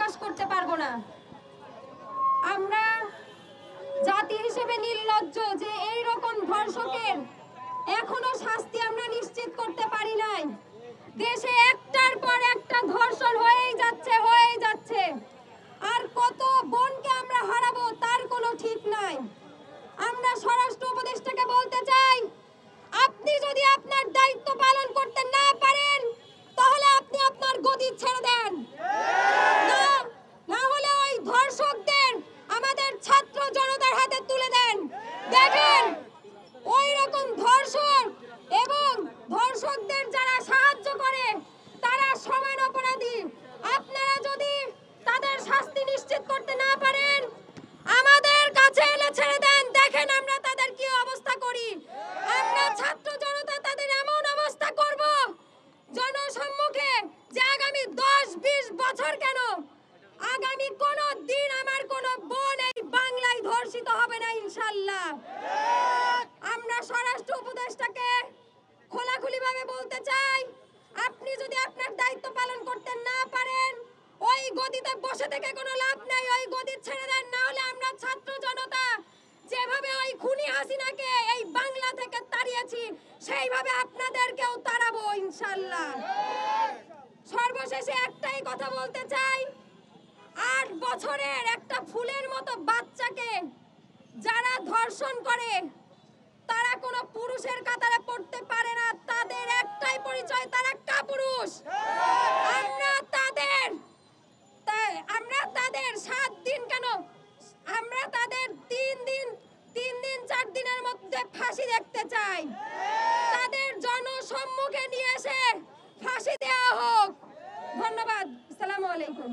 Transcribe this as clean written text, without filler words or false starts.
প্রকাশ করতে পারবো না। আমরা জাতি হিসেবে নির্লজ্জ যে এই রকম ধর্ষকের এখনো শাস্তি আমরা নিশ্চিত করতে পারি নাই। দেশে একটার পর একটা ধর্ষণ হয়েই যাচ্ছে। আর কত বোনকে আমরা হারাবো তার কোনো ঠিক নাই। আমরা স্বরাষ্ট্র উপদেষ্টাকে বলতে চাই, আপনি যদি আপনার দায়িত্ব পালন করতে না পারেন তাহলে আপনি আপনার গদি ছেড়ে দেন, না হলে ওই ধর্ষকদের আমাদের ছাত্র জনতার হাতে তুলে দেন। দেখেন ওই রকম ধর্ষক এবং ধর্ষকদের যারা সাহায্য করে তারা সমান অপরাধী। আপনারা যদি তাদের শাস্তি নিশ্চিত করতে না পারেন আমাদের কাছে এলে ছেড়ে দেন। দেখেন আমরা তাদের কি অবস্থা করি। আমরা ছাত্র জনতা তাদের এমন অবস্থা করব জনসম্মুখে যে আগামী 10-20 বছর কেন আগামী কোন দিন আমার কোন বোন এই বাংলায় ধর্ষিত হবে না ইনশাআল্লাহ। আমরা স্বরাষ্ট্র উপদেষ্টাকে খোলাখুলিভাবে বলতে চাই, আপনি যদি আপনার দায়িত্ব পালন করতে না পারেন ওই গদিতে বসে থেকে কোনো লাভ নাই, ওই গদি ছেড়ে দেন। না হলে আমরা ছাত্র জনতা যেভাবে ওই খুনি হাসিনাকে এই বাংলা থেকে তাড়িয়েছি সেইভাবে আপনাদেরকেও তাড়াবো ইনশাআল্লাহ। সর্বশেষে একটাই কথা বলতে চাই, 8 বছরের একটা ফুলের মতো বাচ্চাকে যারা ধর্ষণ করে তারা কোনো পুরুষের কাতারে পড়তে পারে না। তাদের একটাই পরিচয়, তারা কাপুরুষ। আমরা তাদের 7 দিন কেন, আমরা তাদের 3 দিন 4 দিনের মধ্যে ফাঁসি দেখতে চাই। তাদের জনসম্মুখে নিয়ে এসে ফাঁসি দেওয়া হোক। ধন্যবাদ। আসসালামু আলাইকুম।